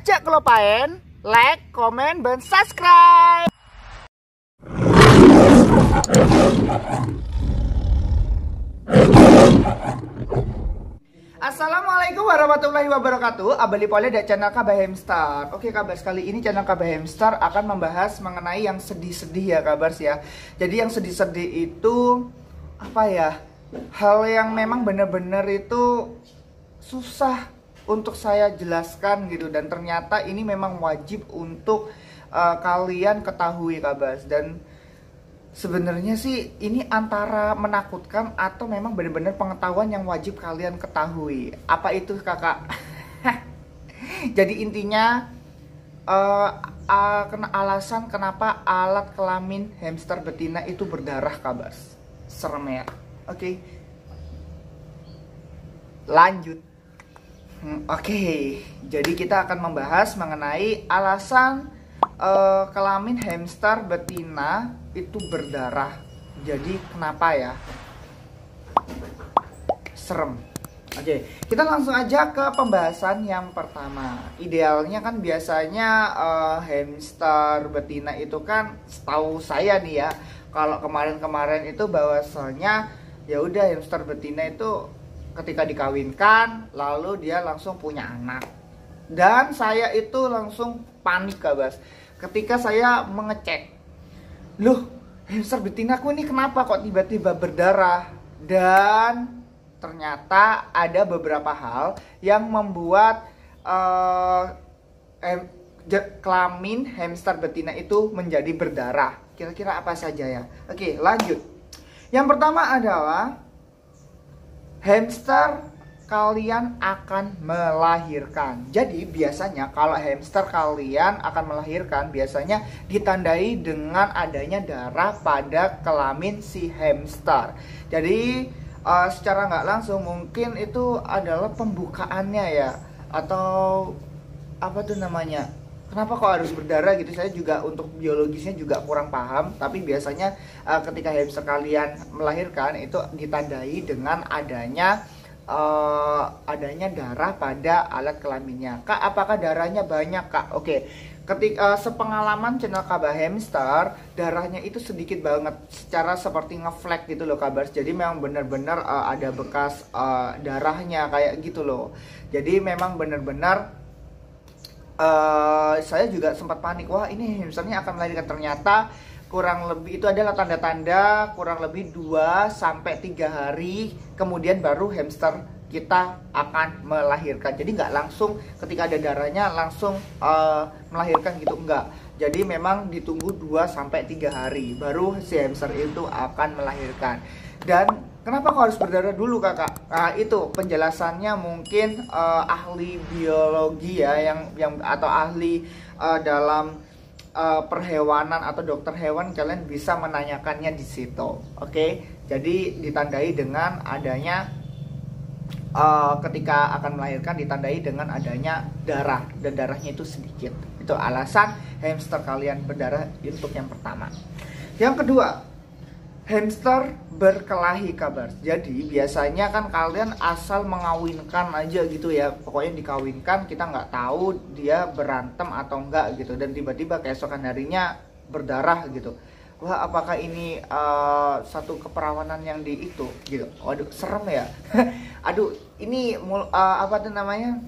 Ajak kelupain, like, komen, dan subscribe. Assalamualaikum warahmatullahi wabarakatuh. Abali pole dari channel Kabah Hamster. Oke kabars, kali ini channel Kabah Hamster akan membahas mengenai yang sedih-sedih ya kabars ya. Jadi yang sedih-sedih itu apa ya? Hal yang memang benar-benar itu susah untuk saya jelaskan gitu, dan ternyata ini memang wajib untuk kalian ketahui kabars. Dan sebenarnya sih ini antara menakutkan atau memang benar-benar pengetahuan yang wajib kalian ketahui. Apa itu kakak? Jadi intinya alasan kenapa alat kelamin hamster betina itu berdarah kabars. Serem ya. Oke. Lanjut. Oke, jadi kita akan membahas mengenai alasan kelamin hamster betina itu berdarah. Jadi kenapa ya? Serem. Oke, kita langsung aja ke pembahasan yang pertama. Idealnya kan biasanya hamster betina itu kan, setahu saya nih ya, kalau kemarin-kemarin itu bahwasanya ya udah hamster betina itu ketika dikawinkan lalu dia langsung punya anak. Dan saya itu langsung panik kabas ketika saya mengecek, loh hamster betinaku ini kenapa kok tiba-tiba berdarah. Dan ternyata ada beberapa hal yang membuat kelamin hamster betina itu menjadi berdarah. Kira-kira apa saja ya? Oke, lanjut. Yang pertama adalah hamster kalian akan melahirkan. Jadi biasanya kalau hamster kalian akan melahirkan, biasanya ditandai dengan adanya darah pada kelamin si hamster. Jadi secara nggak langsung mungkin itu adalah pembukaannya ya, atau apa tuh namanya, kenapa kok harus berdarah gitu. Saya juga untuk biologisnya juga kurang paham, tapi biasanya ketika hamster kalian melahirkan itu ditandai dengan adanya darah pada alat kelaminnya. Kak, apakah darahnya banyak kak? Oke, ketika sepengalaman channel Kabah Hamster, darahnya itu sedikit banget, secara seperti ngeflek gitu loh kabars. Jadi memang benar-benar ada bekas darahnya kayak gitu loh. Jadi memang benar-benar saya juga sempat panik, wah ini hamsternya akan melahirkan. Ternyata kurang lebih itu adalah tanda-tanda kurang lebih 2-3 hari kemudian baru hamster kita akan melahirkan. Jadi nggak langsung ketika ada darahnya langsung melahirkan gitu, enggak. Jadi memang ditunggu 2-3 hari baru si hamster itu akan melahirkan. Dan kenapa kok harus berdarah dulu kakak? Nah itu penjelasannya mungkin ahli biologi ya, yang atau ahli dalam perhewanan atau dokter hewan, kalian bisa menanyakannya di situ. Oke, jadi ditandai dengan adanya ketika akan melahirkan ditandai dengan adanya darah, dan darahnya itu sedikit. Itu alasan hamster kalian berdarah untuk yang pertama. Yang kedua, hamster berkelahi kabars. Jadi biasanya kan kalian asal mengawinkan aja gitu ya, pokoknya dikawinkan, kita nggak tahu dia berantem atau enggak gitu, dan tiba-tiba keesokan harinya berdarah gitu. Wah, apakah ini satu keperawanan yang di itu gitu? Waduh, serem ya. Aduh, ini apa tuh namanya?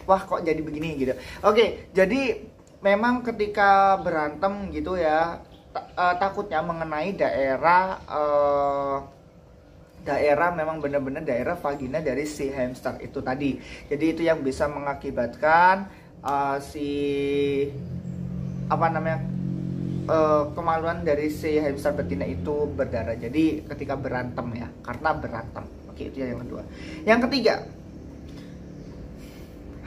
Wah, kok jadi begini gitu. Oke, jadi memang ketika berantem gitu ya, takutnya mengenai daerah memang benar-benar daerah vagina dari si hamster itu tadi. Jadi itu yang bisa mengakibatkan si apa namanya kemaluan dari si hamster betina itu berdarah. Jadi ketika berantem ya, karena berantem. Oke, itu yang kedua. Yang ketiga,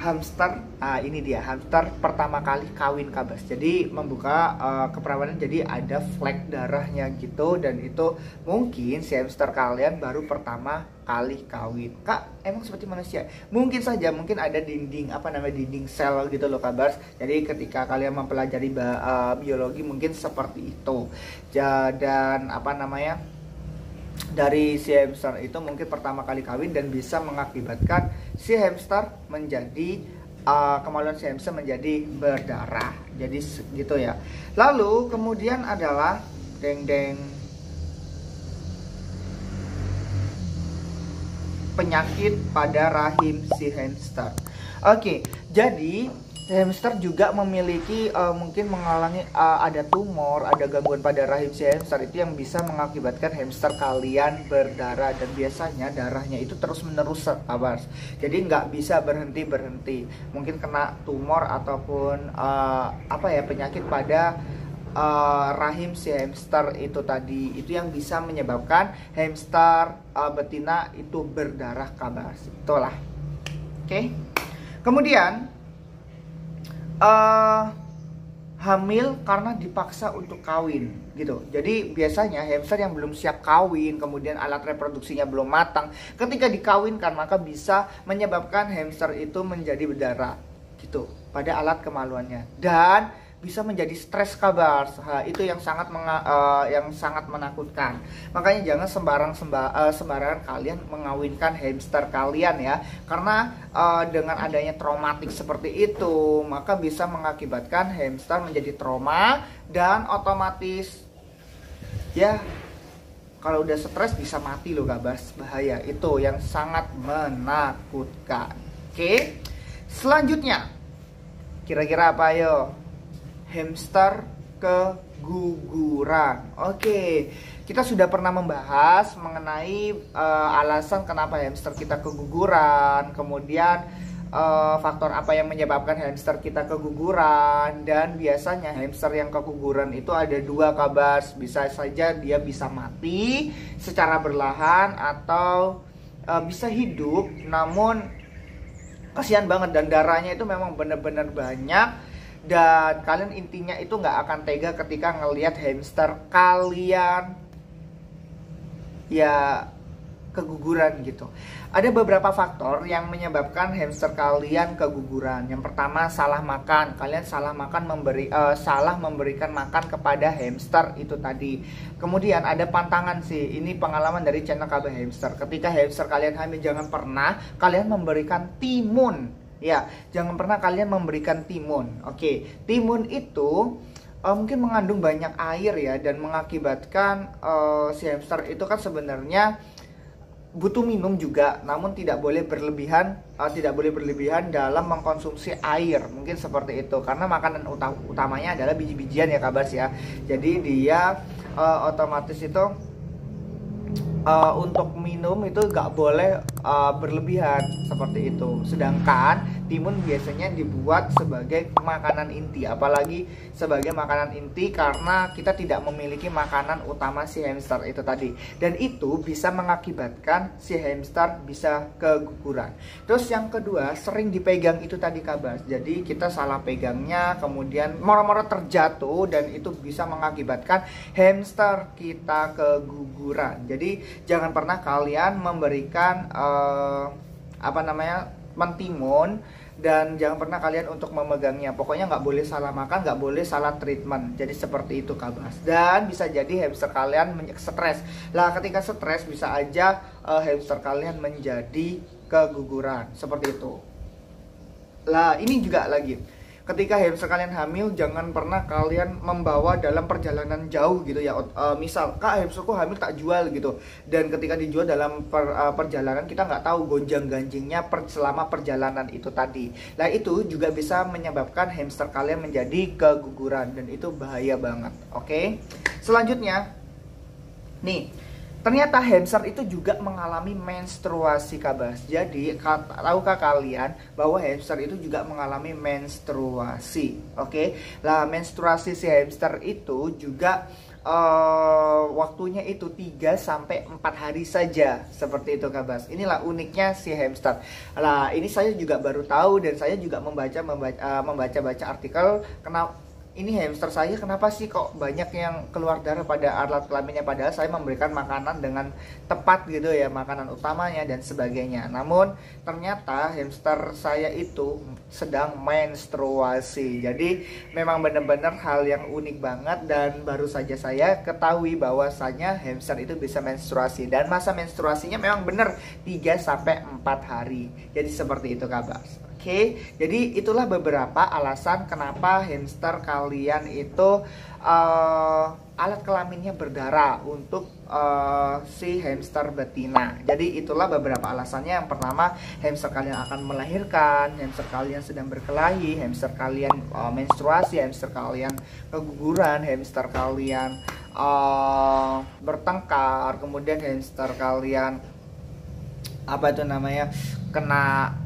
hamster, ini dia hamster pertama kali kawin kabas. Jadi membuka keperawanan, jadi ada flek darahnya gitu, dan itu mungkin si hamster kalian baru pertama kali kawin. Kak, emang seperti manusia? Mungkin saja, mungkin ada dinding dinding sel gitu loh kabars. Jadi ketika kalian mempelajari biologi mungkin seperti itu. Dan dari si hamster itu mungkin pertama kali kawin dan bisa mengakibatkan si hamster menjadi kemaluan si hamster menjadi berdarah. Jadi gitu ya. Lalu kemudian adalah penyakit pada rahim si hamster. Oke, jadi hamster juga memiliki mungkin mengalami ada tumor, ada gangguan pada rahim si hamster itu yang bisa mengakibatkan hamster kalian berdarah, dan biasanya darahnya itu terus menerus kabar. Jadi nggak bisa berhenti. Mungkin kena tumor ataupun penyakit pada rahim si hamster itu tadi, itu yang bisa menyebabkan hamster betina itu berdarah kabar. Itulah. Oke. Kemudian hamil karena dipaksa untuk kawin gitu. Jadi biasanya hamster yang belum siap kawin, kemudian alat reproduksinya belum matang, ketika dikawinkan maka bisa menyebabkan hamster itu menjadi berdarah gitu pada alat kemaluannya, dan bisa menjadi stres kabar. Itu yang sangat menakutkan. Makanya jangan sembarangan kalian mengawinkan hamster kalian ya, karena dengan adanya traumatik seperti itu maka bisa mengakibatkan hamster menjadi trauma, dan otomatis ya kalau udah stres bisa mati loh kabas. Bahaya, itu yang sangat menakutkan. Oke, selanjutnya kira-kira apa yo? Hamster keguguran. Oke, kita sudah pernah membahas mengenai alasan kenapa hamster kita keguguran, kemudian faktor apa yang menyebabkan hamster kita keguguran, dan biasanya hamster yang keguguran itu ada dua kabar. Bisa saja dia bisa mati secara berlahan atau bisa hidup, namun kasihan banget dan darahnya itu memang benar-benar banyak. Dan kalian intinya itu nggak akan tega ketika ngelihat hamster kalian ya keguguran gitu. Ada beberapa faktor yang menyebabkan hamster kalian keguguran. Yang pertama, salah makan. Kalian salah memberikan makan kepada hamster itu tadi. Kemudian ada pantangan sih. Ini pengalaman dari channel KB Hamster. Ketika hamster kalian hamil, jangan pernah kalian memberikan timun. Ya, jangan pernah kalian memberikan timun. Oke, timun itu mungkin mengandung banyak air ya, dan mengakibatkan si hamster itu kan sebenarnya butuh minum juga, namun tidak boleh berlebihan dalam mengkonsumsi air. Mungkin seperti itu, karena makanan utamanya adalah biji-bijian ya kabas ya. Jadi dia otomatis itu untuk minum itu nggak boleh berlebihan seperti itu. Sedangkan timun biasanya dibuat sebagai makanan inti, apalagi sebagai makanan inti karena kita tidak memiliki makanan utama si hamster itu tadi, dan itu bisa mengakibatkan si hamster bisa keguguran. Terus yang kedua, sering dipegang itu tadi kabar. Jadi kita salah pegangnya, kemudian moro-moro terjatuh, dan itu bisa mengakibatkan hamster kita keguguran. Jadi jangan pernah kalian memberikan mentimun, dan jangan pernah kalian untuk memegangnya. Pokoknya nggak boleh salah makan, nggak boleh salah treatment. Jadi seperti itu kabas. Dan bisa jadi hamster kalian stres. Lah ketika stres bisa aja hamster kalian menjadi keguguran seperti itu. Lah ini juga lagi, ketika hamster kalian hamil, jangan pernah kalian membawa dalam perjalanan jauh gitu ya. Misal, kak hamsterku hamil tak jual gitu. Dan ketika dijual dalam perjalanan, kita nggak tahu gonjang-ganjingnya selama perjalanan itu tadi. Nah itu juga bisa menyebabkan hamster kalian menjadi keguguran, dan itu bahaya banget. Oke. Selanjutnya, nih. Ternyata hamster itu juga mengalami menstruasi kabas. Jadi tahukah kalian bahwa hamster itu juga mengalami menstruasi? Oke. Lah menstruasi si hamster itu juga waktunya itu 3-4 hari saja. Seperti itu kabas. Inilah uniknya si hamster. Lah ini saya juga baru tahu, dan saya juga membaca artikel kenapa ini hamster saya kenapa sih kok banyak yang keluar darah pada alat kelaminnya, padahal saya memberikan makanan dengan tepat gitu ya, makanan utamanya dan sebagainya. Namun ternyata hamster saya itu sedang menstruasi. Jadi memang benar-benar hal yang unik banget, dan baru saja saya ketahui bahwasanya hamster itu bisa menstruasi, dan masa menstruasinya memang benar 3-4 hari. Jadi seperti itu kabar. Oke, jadi itulah beberapa alasan kenapa hamster kalian itu alat kelaminnya berdarah untuk si hamster betina. Jadi itulah beberapa alasannya. Yang pertama, hamster kalian akan melahirkan, hamster kalian sedang berkelahi, hamster kalian menstruasi, hamster kalian keguguran, hamster kalian bertengkar, kemudian hamster kalian kena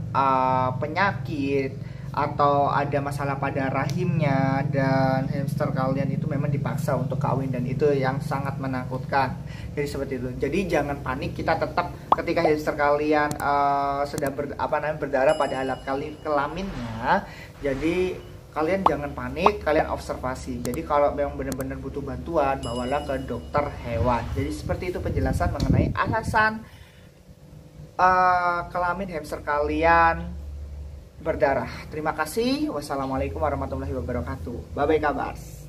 penyakit atau ada masalah pada rahimnya, dan hamster kalian itu memang dipaksa untuk kawin, dan itu yang sangat menakutkan. Jadi seperti itu. Jadi jangan panik, kita tetap ketika hamster kalian sedang berdarah pada alat kelaminnya. Jadi kalian jangan panik, kalian observasi. Jadi kalau memang benar-benar butuh bantuan, bawalah ke dokter hewan. Jadi seperti itu penjelasan mengenai alasan kelamin hamster kalian berdarah. Terima kasih. Wassalamualaikum warahmatullahi wabarakatuh. Bye bye kabars.